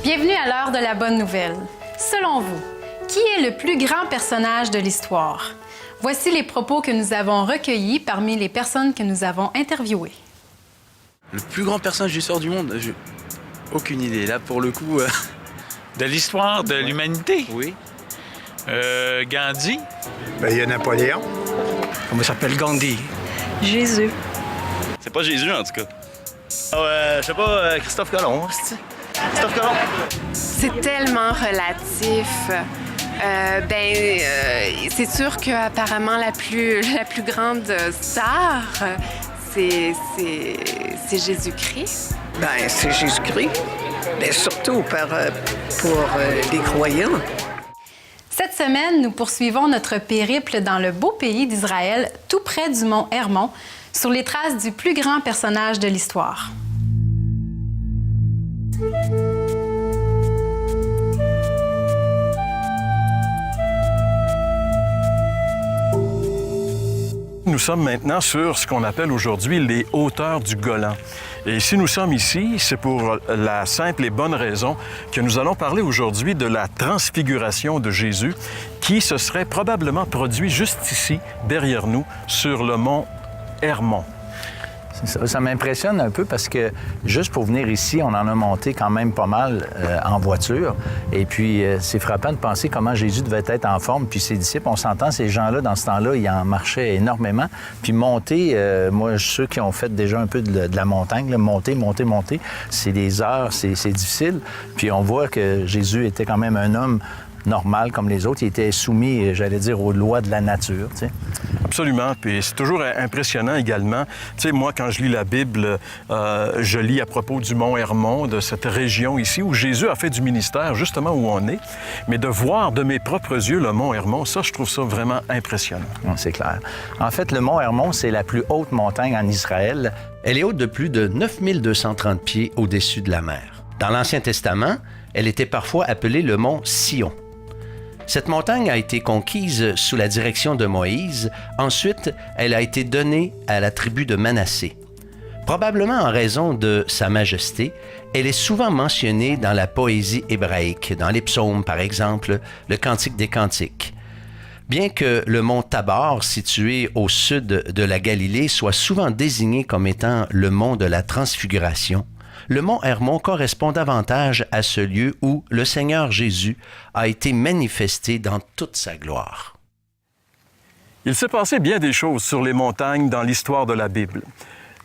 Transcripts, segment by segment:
Bienvenue à l'heure de la bonne nouvelle. Selon vous, qui est le plus grand personnage de l'histoire? Voici les propos que nous avons recueillis parmi les personnes que nous avons interviewées. Le plus grand personnage de l'histoire du monde? Aucune idée. Là, pour le coup... De l'histoire de l'humanité? Oui. Gandhi? Il y a Napoléon. Comment il s'appelle? Gandhi. Jésus. C'est pas Jésus, en tout cas. Je sais pas, Christophe Colomb, c'est-tu? Christophe Colomb. C'est tellement relatif. C'est sûr qu'apparemment la plus grande star, c'est Jésus-Christ. C'est Jésus-Christ, mais surtout pour les croyants. Cette semaine, nous poursuivons notre périple dans le beau pays d'Israël, tout près du mont Hermon, sur les traces du plus grand personnage de l'histoire. Nous sommes maintenant sur ce qu'on appelle aujourd'hui les hauteurs du Golan. Et si nous sommes ici, c'est pour la simple et bonne raison que nous allons parler aujourd'hui de la transfiguration de Jésus qui se serait probablement produit juste ici, derrière nous, sur le mont Hermon. Ça m'impressionne un peu parce que juste pour venir ici, on en a monté quand même pas mal en voiture. Et puis, c'est frappant de penser comment Jésus devait être en forme. Puis ses disciples, on s'entend, ces gens-là, dans ce temps-là, ils en marchaient énormément. Puis monter, moi, ceux qui ont fait déjà un peu de la montagne, là, monter, c'est des heures, c'est difficile. Puis on voit que Jésus était quand même un homme normal comme les autres. Il était soumis, j'allais dire, aux lois de la nature, tu sais. Absolument. Puis c'est toujours impressionnant également. Tu sais, moi, quand je lis la Bible, je lis à propos du mont Hermon, de cette région ici où Jésus a fait du ministère, justement où on est. Mais de voir de mes propres yeux le mont Hermon, ça, je trouve ça vraiment impressionnant. C'est clair. En fait, le mont Hermon, c'est la plus haute montagne en Israël. Elle est haute de plus de 9230 pieds au-dessus de la mer. Dans l'Ancien Testament, elle était parfois appelée le mont Sion. Cette montagne a été conquise sous la direction de Moïse. Ensuite, elle a été donnée à la tribu de Manassé. Probablement en raison de sa majesté, elle est souvent mentionnée dans la poésie hébraïque, dans les psaumes par exemple, le Cantique des Cantiques. Bien que le mont Tabor, situé au sud de la Galilée, soit souvent désigné comme étant le mont de la Transfiguration, le mont Hermon correspond davantage à ce lieu où le Seigneur Jésus a été manifesté dans toute sa gloire. Il s'est passé bien des choses sur les montagnes dans l'histoire de la Bible.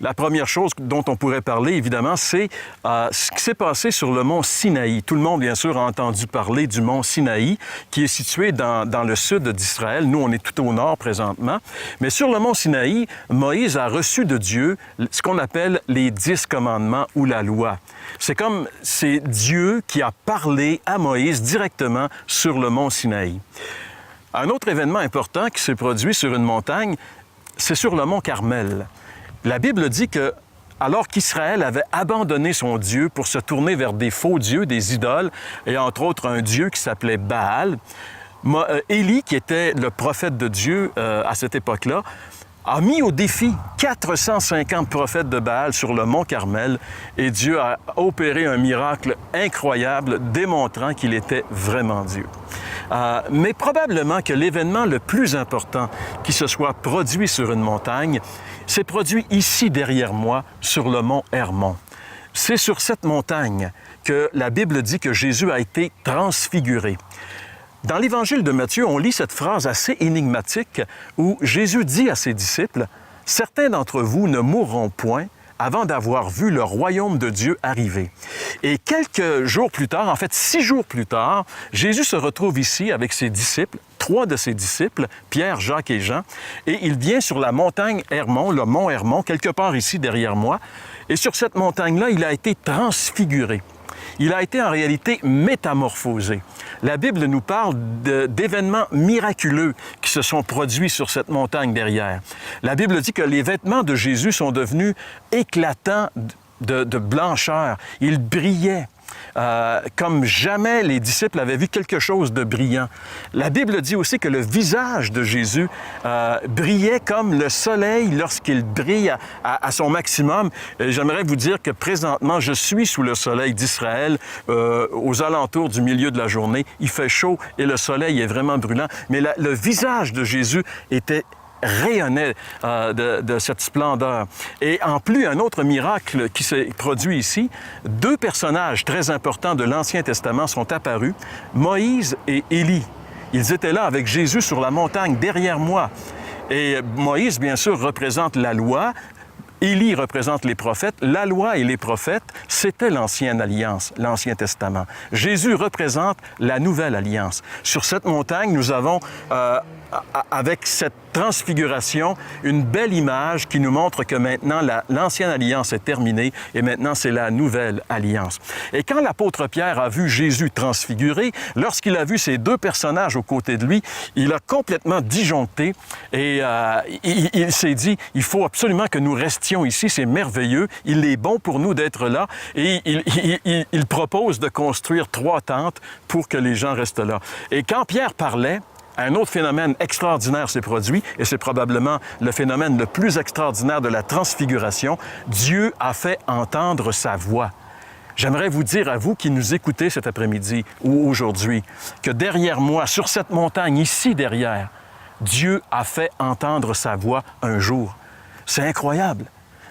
La première chose dont on pourrait parler, évidemment, c'est ce qui s'est passé sur le mont Sinaï. Tout le monde, bien sûr, a entendu parler du mont Sinaï, qui est situé dans le sud d'Israël. Nous, on est tout au nord présentement. Mais sur le mont Sinaï, Moïse a reçu de Dieu ce qu'on appelle les 10 commandements ou la loi. C'est Dieu qui a parlé à Moïse directement sur le mont Sinaï. Un autre événement important qui s'est produit sur une montagne, c'est sur le mont Carmel. La Bible dit que, alors qu'Israël avait abandonné son Dieu pour se tourner vers des faux dieux, des idoles, et entre autres un dieu qui s'appelait Baal, Élie, qui était le prophète de Dieu à cette époque-là, a mis au défi 450 prophètes de Baal sur le mont Carmel, et Dieu a opéré un miracle incroyable démontrant qu'il était vraiment Dieu. Mais probablement que l'événement le plus important qui se soit produit sur une montagne s'est produit ici derrière moi, sur le mont Hermon. C'est sur cette montagne que la Bible dit que Jésus a été transfiguré. Dans l'Évangile de Matthieu, on lit cette phrase assez énigmatique où Jésus dit à ses disciples « Certains d'entre vous ne mourront point avant d'avoir vu le royaume de Dieu arriver. » Et quelques jours plus tard, en fait 6 jours plus tard, Jésus se retrouve ici avec ses disciples, 3 de ses disciples, Pierre, Jacques et Jean, et il vient sur la montagne Hermon, le mont Hermon, quelque part ici derrière moi, Et sur cette montagne-là, il a été transfiguré. Il a été en réalité métamorphosé. La Bible nous parle d'événements miraculeux qui se sont produits sur cette montagne derrière. La Bible dit que les vêtements de Jésus sont devenus éclatants de blancheur. Ils brillaient. Comme jamais les disciples avaient vu quelque chose de brillant. La Bible dit aussi que le visage de Jésus brillait comme le soleil lorsqu'il brille à son maximum. J'aimerais vous dire que présentement, je suis sous le soleil d'Israël aux alentours du milieu de la journée. Il fait chaud et le soleil est vraiment brûlant, mais le visage de Jésus rayonnait de cette splendeur. Et en plus, un autre miracle qui s'est produit ici, 2 personnages très importants de l'Ancien Testament sont apparus, Moïse et Élie. Ils étaient là avec Jésus sur la montagne derrière moi. Et Moïse, bien sûr, représente la loi. Élie représente les prophètes. La loi et les prophètes, c'était l'Ancienne Alliance, l'Ancien Testament. Jésus représente la Nouvelle Alliance. Sur cette montagne, nous avons, avec cette transfiguration, une belle image qui nous montre que maintenant, l'Ancienne Alliance est terminée et maintenant, c'est la Nouvelle Alliance. Et quand l'apôtre Pierre a vu Jésus transfiguré, lorsqu'il a vu ces 2 personnages aux côtés de lui, il a complètement disjoncté et il s'est dit, il faut absolument que nous restions ici, c'est merveilleux, il est bon pour nous d'être là et il propose de construire 3 tentes pour que les gens restent là. Et quand Pierre parlait, un autre phénomène extraordinaire s'est produit, et c'est probablement le phénomène le plus extraordinaire de la transfiguration. Dieu a fait entendre sa voix. J'aimerais vous dire à vous qui nous écoutez cet après-midi ou aujourd'hui, que derrière moi, sur cette montagne, ici derrière, Dieu a fait entendre sa voix un jour. C'est incroyable.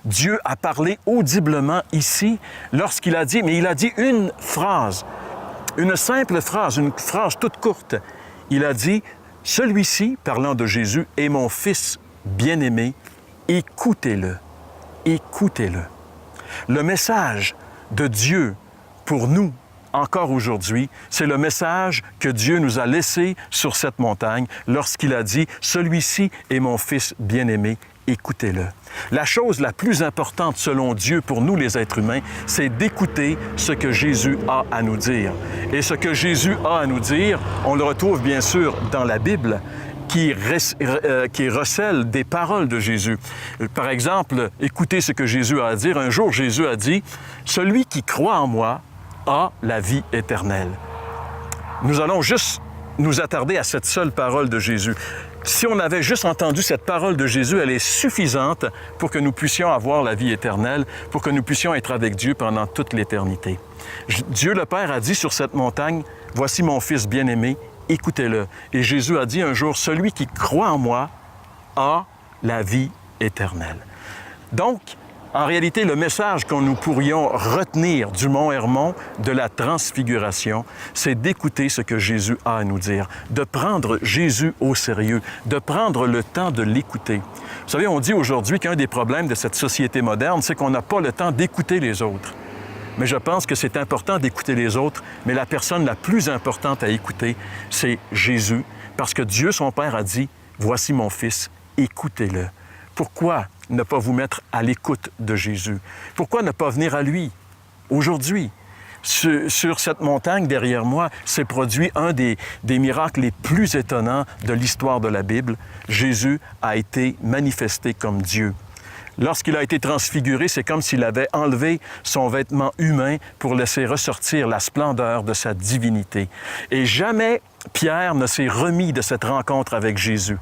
Dieu a parlé audiblement ici lorsqu'il a dit, mais il a dit une phrase, une simple phrase, une phrase toute courte. Il a dit, « Celui-ci, parlant de Jésus, est mon Fils bien-aimé, écoutez-le, écoutez-le. » Le message de Dieu pour nous, encore aujourd'hui, c'est le message que Dieu nous a laissé sur cette montagne lorsqu'il a dit, « Celui-ci est mon Fils bien-aimé, écoutez-le. » La chose la plus importante selon Dieu pour nous les êtres humains, c'est d'écouter ce que Jésus a à nous dire. Et ce que Jésus a à nous dire, on le retrouve bien sûr dans la Bible, qui recèle des paroles de Jésus. Par exemple, écoutez ce que Jésus a à dire. Un jour, Jésus a dit, « Celui qui croit en moi a la vie éternelle. » Nous allons juste nous attarder à cette seule parole de Jésus. Si on avait juste entendu cette parole de Jésus, elle est suffisante pour que nous puissions avoir la vie éternelle, pour que nous puissions être avec Dieu pendant toute l'éternité. Dieu le Père a dit sur cette montagne, « Voici mon Fils bien-aimé, écoutez-le. » Et Jésus a dit un jour, « Celui qui croit en moi a la vie éternelle. » Donc, en réalité, le message que nous pourrions retenir du Mont Hermon, de la transfiguration, c'est d'écouter ce que Jésus a à nous dire, de prendre Jésus au sérieux, de prendre le temps de l'écouter. Vous savez, on dit aujourd'hui qu'un des problèmes de cette société moderne, c'est qu'on n'a pas le temps d'écouter les autres. Mais je pense que c'est important d'écouter les autres, mais la personne la plus importante à écouter, c'est Jésus, parce que Dieu, son Père, a dit, « Voici mon Fils, écoutez-le. » Pourquoi ne pas vous mettre à l'écoute de Jésus? Pourquoi ne pas venir à lui aujourd'hui? Sur cette montagne derrière moi s'est produit un des miracles les plus étonnants de l'histoire de la Bible. Jésus a été manifesté comme Dieu. Lorsqu'il a été transfiguré, c'est comme s'il avait enlevé son vêtement humain pour laisser ressortir la splendeur de sa divinité. Et jamais Pierre ne s'est remis de cette rencontre avec Jésus.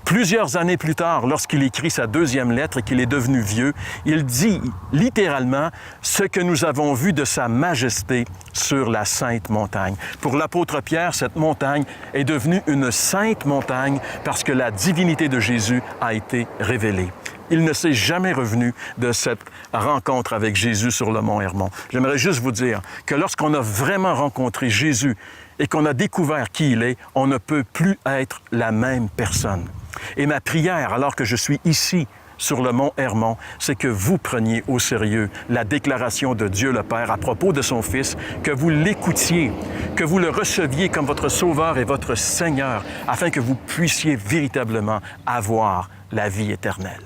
Plusieurs années plus tard, lorsqu'il écrit sa 2e lettre et qu'il est devenu vieux, il dit littéralement ce que nous avons vu de sa majesté sur la sainte montagne. Pour l'apôtre Pierre, cette montagne est devenue une sainte montagne parce que la divinité de Jésus a été révélée. Il ne s'est jamais revenu de cette rencontre avec Jésus sur le mont Hermon. J'aimerais juste vous dire que lorsqu'on a vraiment rencontré Jésus et qu'on a découvert qui il est, on ne peut plus être la même personne. Et ma prière, alors que je suis ici, sur le mont Hermon, c'est que vous preniez au sérieux la déclaration de Dieu le Père à propos de son Fils, que vous l'écoutiez, que vous le receviez comme votre Sauveur et votre Seigneur, afin que vous puissiez véritablement avoir la vie éternelle.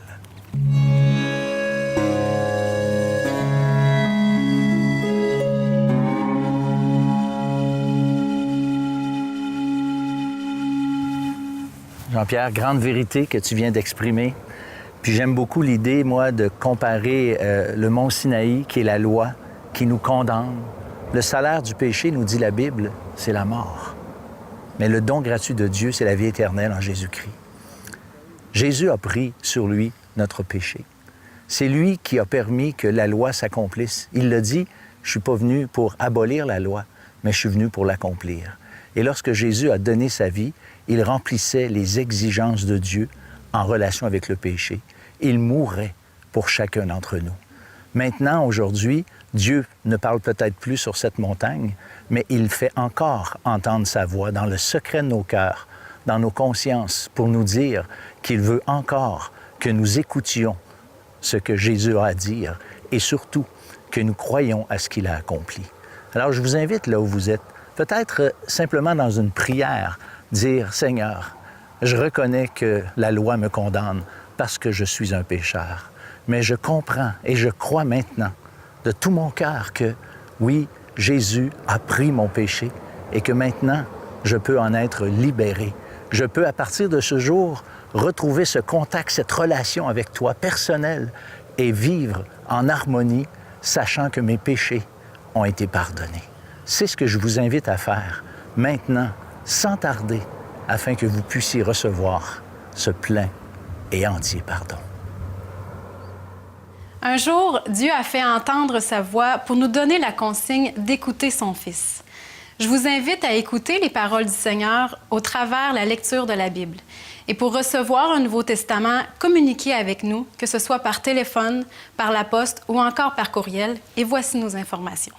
Jean-Pierre, grande vérité que tu viens d'exprimer. Puis j'aime beaucoup l'idée, moi, de comparer le mont Sinaï, qui est la loi, qui nous condamne. Le salaire du péché, nous dit la Bible, c'est la mort. Mais le don gratuit de Dieu, c'est la vie éternelle en Jésus-Christ. Jésus a pris sur lui notre péché. C'est lui qui a permis que la loi s'accomplisse. Il l'a dit, je ne suis pas venu pour abolir la loi, mais je suis venu pour l'accomplir. Et lorsque Jésus a donné sa vie, il remplissait les exigences de Dieu en relation avec le péché. Il mourait pour chacun d'entre nous. Maintenant, aujourd'hui, Dieu ne parle peut-être plus sur cette montagne, mais il fait encore entendre sa voix dans le secret de nos cœurs, dans nos consciences, pour nous dire qu'il veut encore que nous écoutions ce que Jésus a à dire et surtout que nous croyons à ce qu'il a accompli. Alors, je vous invite là où vous êtes, peut-être simplement dans une prière, dire « Seigneur, je reconnais que la loi me condamne parce que je suis un pécheur, mais je comprends et je crois maintenant de tout mon cœur que, oui, Jésus a pris mon péché et que maintenant, je peux en être libéré. Je peux, à partir de ce jour, retrouver ce contact, cette relation avec toi personnelle et vivre en harmonie, sachant que mes péchés ont été pardonnés. C'est ce que je vous invite à faire maintenant, sans tarder, afin que vous puissiez recevoir ce plein et entier pardon. Un jour, Dieu a fait entendre sa voix pour nous donner la consigne d'écouter son Fils. Je vous invite à écouter les paroles du Seigneur au travers la lecture de la Bible. Et pour recevoir un Nouveau Testament, communiquez avec nous, que ce soit par téléphone, par la poste ou encore par courriel. Et voici nos informations.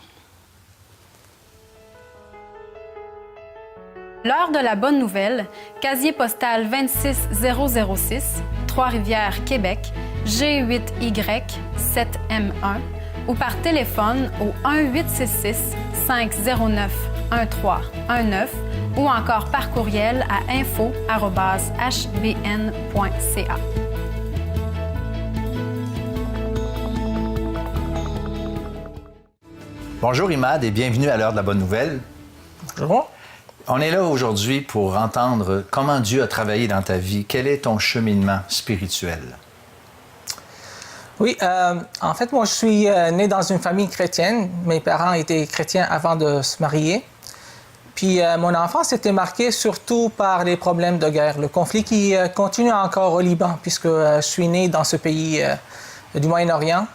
L'heure de la bonne nouvelle, casier postal 26006, Trois-Rivières, Québec, G8Y7M1 ou par téléphone au 1-866-509-1319 ou encore par courriel à info@hbn.ca. Bonjour Imad et bienvenue à l'heure de la bonne nouvelle. Bonjour. On est là aujourd'hui pour entendre comment Dieu a travaillé dans ta vie. Quel est ton cheminement spirituel? Oui, en fait, moi, je suis né dans une famille chrétienne. Mes parents étaient chrétiens avant de se marier. Puis mon enfance était marquée surtout par les problèmes de guerre, le conflit qui continue encore au Liban, puisque je suis né dans ce pays du Moyen-Orient.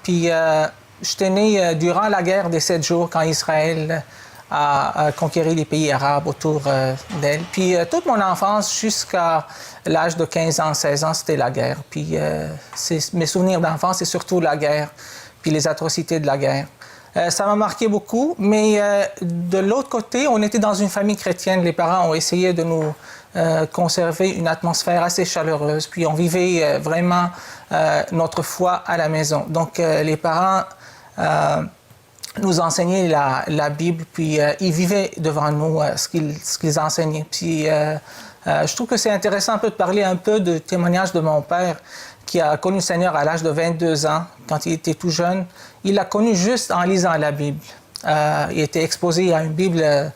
Puis j'étais né durant la guerre des 7 jours, quand Israël a conquéri les pays arabes autour d'elle. Puis toute mon enfance, jusqu'à l'âge de 15 ans, 16 ans, c'était la guerre. Puis mes souvenirs d'enfance, c'est surtout la guerre, puis les atrocités de la guerre. Ça m'a marqué beaucoup, mais de l'autre côté, on était dans une famille chrétienne. Les parents ont essayé de nous conserver une atmosphère assez chaleureuse. Puis on vivait vraiment notre foi à la maison. Donc les parents nous enseignaient la Bible, puis ils vivaient devant nous ce qu'ils enseignaient. Puis je trouve que c'est intéressant un peu de parler un peu du témoignage de mon père, qui a connu le Seigneur à l'âge de 22 ans, quand il était tout jeune. Il l'a connu juste en lisant la Bible. Il était exposé à une Bible.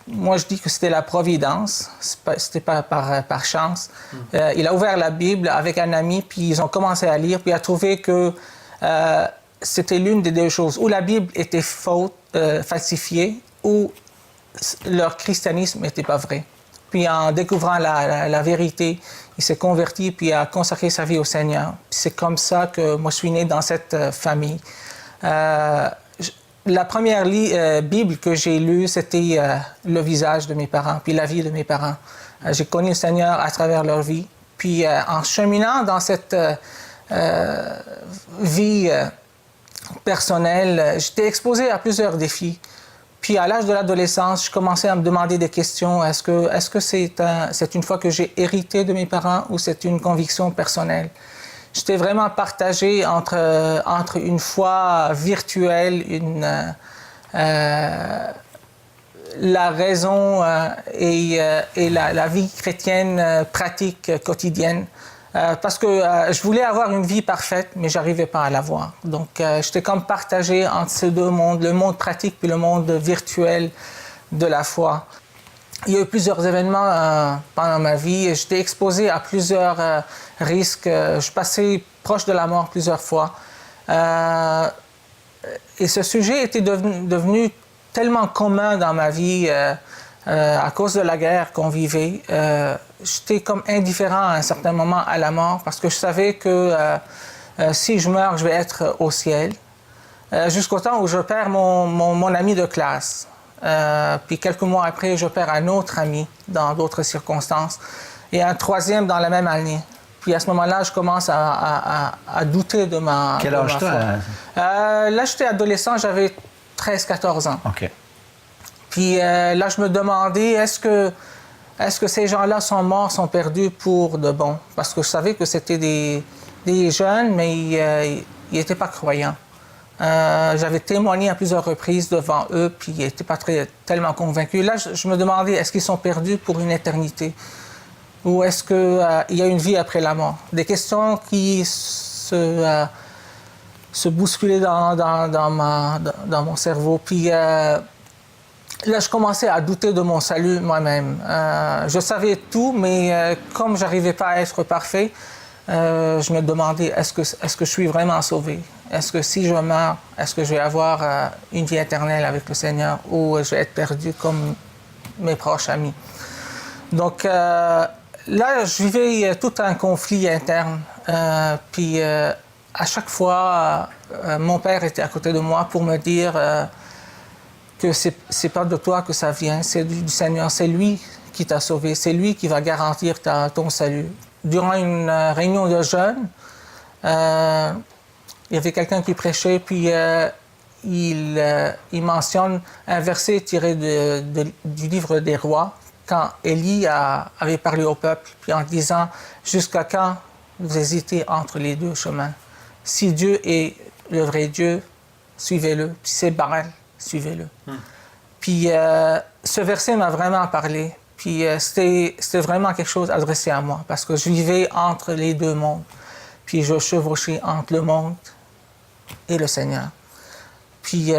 Moi, je dis que c'était la providence. C'était pas par chance. Il a ouvert la Bible avec un ami, puis ils ont commencé à lire, puis il a trouvé que c'était l'une des deux choses. Ou la Bible était falsifiée, ou leur christianisme n'était pas vrai. Puis en découvrant la vérité, il s'est converti puis a consacré sa vie au Seigneur. Puis c'est comme ça que moi je suis né dans cette famille. La première Bible que j'ai lue, c'était le visage de mes parents, puis la vie de mes parents. J'ai connu le Seigneur à travers leur vie. Puis en cheminant dans cette vie personnelle, j'étais exposé à plusieurs défis. Puis à l'âge de l'adolescence, je commençais à me demander des questions. Est-ce que c'est une foi que j'ai héritée de mes parents ou c'est une conviction personnelle? J'étais vraiment partagé entre une foi virtuelle, la raison et la vie chrétienne pratique quotidienne. Parce que je voulais avoir une vie parfaite, mais je n'arrivais pas à l'avoir. Donc, j'étais comme partagé entre ces deux mondes, le monde pratique puis le monde virtuel de la foi. il y a eu plusieurs événements pendant ma vie. J'étais exposé à plusieurs risques. Je passais proche de la mort plusieurs fois. Et ce sujet était devenu tellement commun dans ma vie à cause de la guerre qu'on vivait. J'étais comme indifférent à un certain moment à la mort parce que je savais que si je meurs, je vais être au ciel. Jusqu'au temps où je perds mon ami de classe. Puis quelques mois après, je perds un autre ami dans d'autres circonstances et un troisième dans la même année. Puis à ce moment-là, je commence à douter de ma Quel âge foi. Là, j'étais adolescent, j'avais 13-14 ans. OK. Puis là, je me demandais, est-ce que ces gens-là sont morts, sont perdus pour de bon? Parce que je savais que c'était des jeunes, mais ils n'étaient pas croyants. J'avais témoigné à plusieurs reprises devant eux, puis ils n'étaient pas tellement convaincus. Là, je me demandais, est-ce qu'ils sont perdus pour une éternité? Ou est-ce qu'il y a une vie après la mort? Des questions qui se bousculaient dans mon cerveau. Puis là, je commençais à douter de mon salut moi-même. Je savais tout, mais comme je n'arrivais pas à être parfait, je me demandais, est-ce que je suis vraiment sauvé? Est-ce que si je meurs, est-ce que je vais avoir une vie éternelle avec le Seigneur ou je vais être perdu comme mes proches amis? Donc là, je vivais tout un conflit interne. Puis à chaque fois, mon père était à côté de moi pour me dire que c'est pas de toi que ça vient, c'est du Seigneur, c'est lui qui t'a sauvé, c'est lui qui va garantir ton salut. Durant une réunion de jeunes, il y avait quelqu'un qui prêchait, puis il mentionne un verset tiré du livre des Rois, quand Élie avait parlé au peuple, puis en disant « Jusqu'à quand vous hésitez entre les deux chemins? Si Dieu est le vrai Dieu, suivez-le. Puis c'est Baal, suivez-le. Puis ce verset m'a vraiment parlé. Puis c'était vraiment quelque chose adressé à moi, parce que je vivais entre les deux mondes. Puis je chevauchais entre le monde et le Seigneur. Puis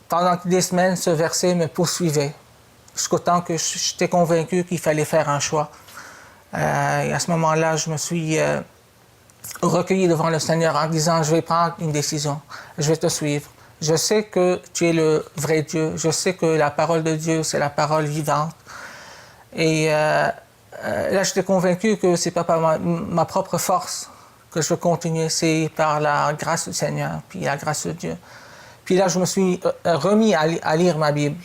pendant des semaines, ce verset me poursuivait, jusqu'au temps que j'étais convaincu qu'il fallait faire un choix. Et à ce moment-là, je me suis recueilli devant le Seigneur en disant, je vais prendre une décision, je vais te suivre. Je sais que tu es le vrai Dieu, je sais que la parole de Dieu, c'est la parole vivante. Et là, j'étais convaincu que c'est pas par ma propre force que je veux continuer, c'est par la grâce du Seigneur, puis la grâce de Dieu. Puis là, je me suis remis à lire ma Bible.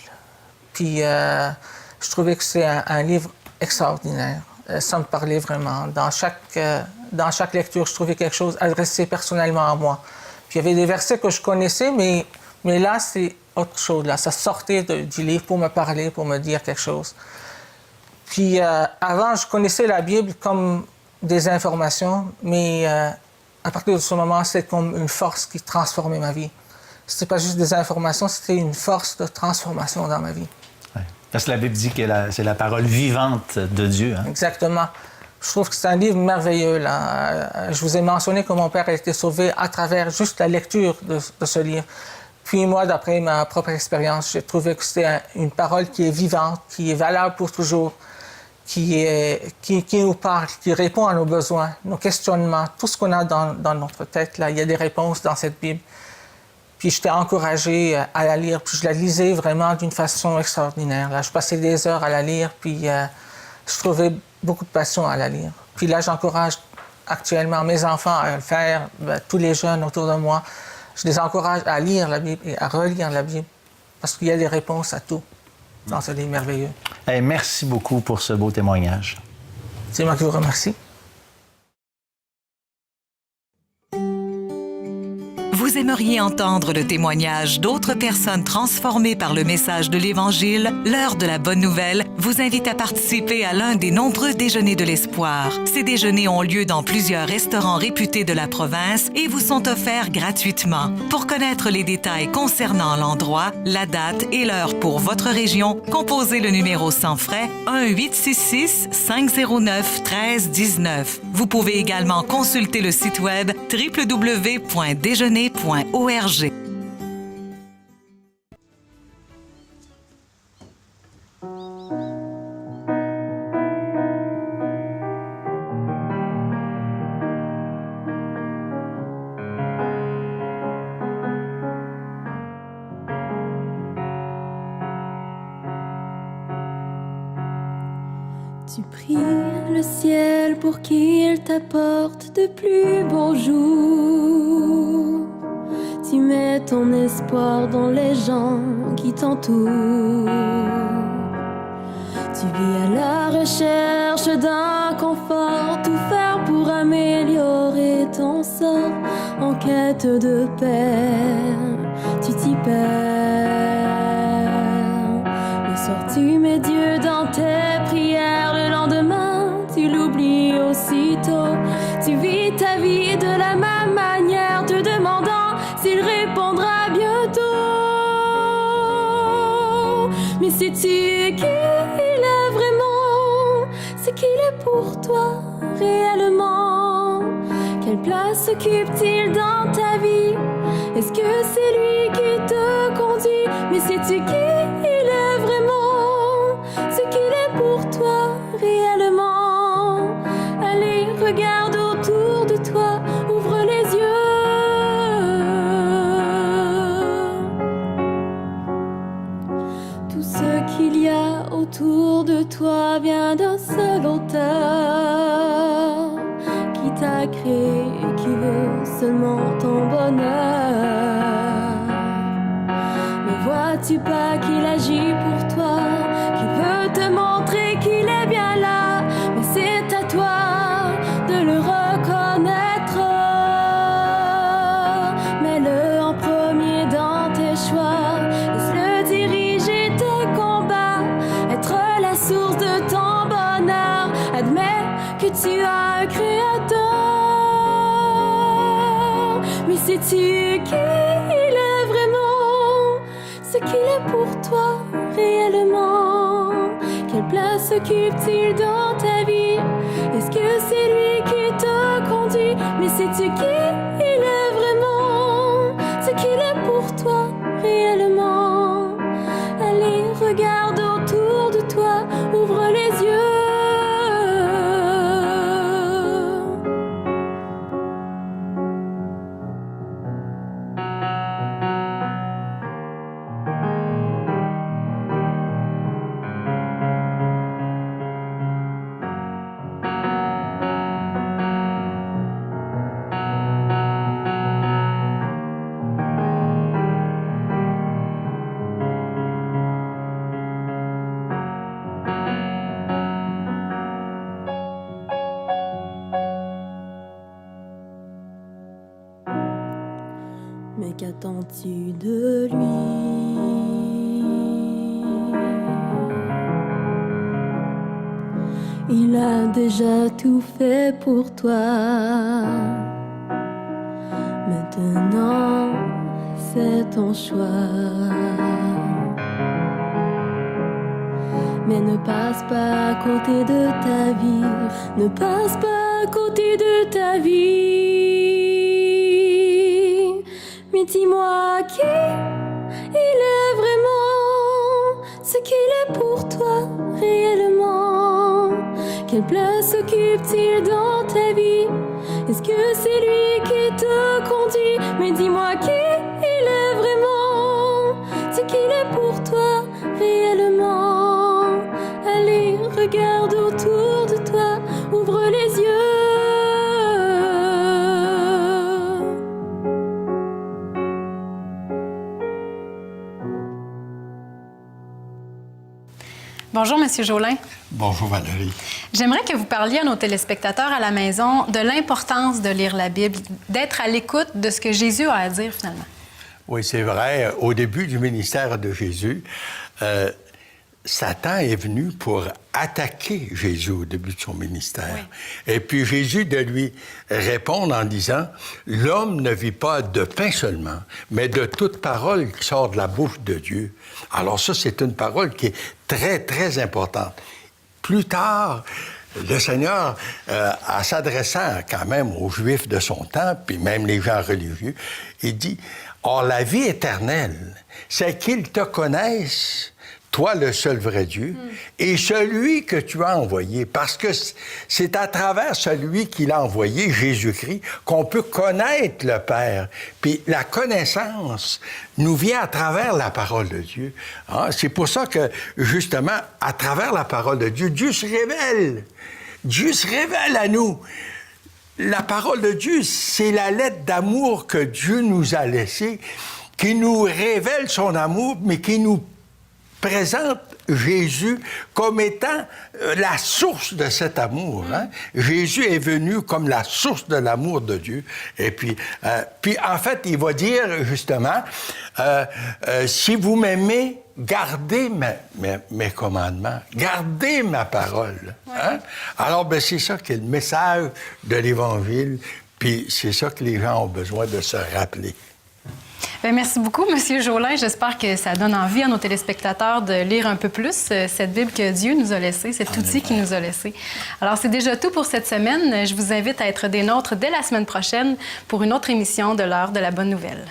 Puis je trouvais que c'est un livre extraordinaire. Ça me parlait vraiment. Dans chaque lecture, je trouvais quelque chose adressé personnellement à moi. Puis il y avait des versets que je connaissais, mais là, c'est autre chose. Là. Ça sortait du livre pour me parler, pour me dire quelque chose. Puis avant, je connaissais la Bible comme des informations, mais à partir de ce moment, c'est comme une force qui transformait ma vie. C'était pas juste des informations, c'était une force de transformation dans ma vie. Ouais. Parce que la Bible dit que c'est la parole vivante de Dieu. Hein? Exactement. Je trouve que c'est un livre merveilleux. Là. Je vous ai mentionné que mon père a été sauvé à travers juste la lecture de ce livre. Puis moi, d'après ma propre expérience, j'ai trouvé que c'était une parole qui est vivante, qui est valable pour toujours, qui nous parle, qui répond à nos besoins, nos questionnements, tout ce qu'on a dans notre tête. Là, il y a des réponses dans cette Bible. Puis j'étais encouragé à la lire, puis je la lisais vraiment d'une façon extraordinaire. Là, je passais des heures à la lire, puis je trouvais beaucoup de passion à la lire. Puis là, j'encourage actuellement mes enfants à le faire, tous les jeunes autour de moi. Je les encourage à lire la Bible et à relire la Bible, parce qu'il y a des réponses à tout dans ce livre merveilleux. Hey, merci beaucoup pour ce beau témoignage. C'est moi qui vous remercie. Vous aimeriez entendre le témoignage d'autres personnes transformées par le message de l'Évangile? L'heure de la bonne nouvelle vous invite à participer à l'un des nombreux déjeuners de l'espoir. Ces déjeuners ont lieu dans plusieurs restaurants réputés de la province et vous sont offerts gratuitement. Pour connaître les détails concernant l'endroit, la date et l'heure pour votre région, composez le numéro sans frais 1-866-509-1319. Vous pouvez également consulter le site web www.déjeuner.org. Tu pries le ciel pour qu'il t'apporte de plus beaux jours. Tu mets ton espoir dans les gens qui t'entourent. Tu vis à la recherche d'un confort, tout faire pour améliorer ton sort. En quête de paix, tu t'y perds. Le soir tu mets Dieu dans tes prières, le lendemain tu l'oublies aussitôt. Tu vis ta vie de la même manière, te demandant s'il répondra bientôt. Mais sais-tu qui il est vraiment? C'est qu'il est pour toi réellement. Quelle place occupe-t-il dans ta vie? Est-ce que c'est lui qui te conduit? Mais sais-tu qui il est vraiment? C'est qu'il est pour toi réellement. Allez, regarde autour de toi, ouvre les yeux. Tout ce qu'il y a autour de toi vient d'un seul auteur qui t'a créé et qui veut seulement ton bonheur. Ne vois-tu pas qu'il agit pour toi, qu'il veut te montrer qu'il est bien là? Mais c'est à toi de le reconnaître. Mets-le en premier dans tes choix, laisse-le diriger tes combats, être la source de ton bonheur. Admets que tu as un créateur. Mais sais-tu qui il est vraiment? Ce qu'il est pour toi réellement. Quelle place occupe-t-il dans ta vie? Est-ce que c'est lui qui te conduit? Mais sais-tu qui il est vraiment? Ce qu'il est pour toi réellement. Allez, regarde autour de toi, ouvre les yeux. Mais qu'attends-tu de lui? Il a déjà tout fait pour toi. Maintenant, c'est ton choix. Mais ne passe pas à côté de ta vie. Ne passe pas à côté de ta vie. Mais dis-moi qui il est vraiment, ce qu'il est pour toi réellement. Quelle place occupe-t-il dans ta vie? Est-ce que c'est lui qui te conduit? Mais dis-moi qui il est vraiment, ce qu'il est pour toi réellement. Allez, regarde autour de toi, ouvre les yeux. Bonjour, Monsieur Jolin. Bonjour, Valérie. J'aimerais que vous parliez à nos téléspectateurs à la maison de l'importance de lire la Bible, d'être à l'écoute de ce que Jésus a à dire, finalement. Oui, c'est vrai. Au début du ministère de Jésus, Satan est venu pour attaquer Jésus au début de son ministère. Oui. Et puis Jésus de lui répondre en disant « L'homme ne vit pas de pain seulement, mais de toute parole qui sort de la bouche de Dieu. » Alors ça, c'est une parole qui est très, très importante. Plus tard, le Seigneur, en s'adressant quand même aux Juifs de son temps, puis même les gens religieux, il dit « Or, la vie éternelle, c'est qu'ils te connaissent, toi le seul vrai Dieu, et celui que tu as envoyé, parce que c'est à travers celui qu'il a envoyé, Jésus-Christ, qu'on peut connaître le Père. Puis la connaissance nous vient à travers la parole de Dieu. Hein? C'est pour ça que, justement, à travers la parole de Dieu, Dieu se révèle. Dieu se révèle à nous. La parole de Dieu, c'est la lettre d'amour que Dieu nous a laissée, qui nous révèle son amour, mais qui nous présente Jésus comme étant la source de cet amour. Hein? Jésus est venu comme la source de l'amour de Dieu. Et puis en fait, il va dire justement, si vous m'aimez, gardez mes commandements, gardez ma parole. Hein? Alors, c'est ça qui est le message de l'Évangile, puis c'est ça que les gens ont besoin de se rappeler. Bien, merci beaucoup, M. Jolin. J'espère que ça donne envie à nos téléspectateurs de lire un peu plus cette Bible que Dieu nous a laissée, cet outil qu'il nous a laissé. Alors, c'est déjà tout pour cette semaine. Je vous invite à être des nôtres dès la semaine prochaine pour une autre émission de l'Heure de la Bonne Nouvelle.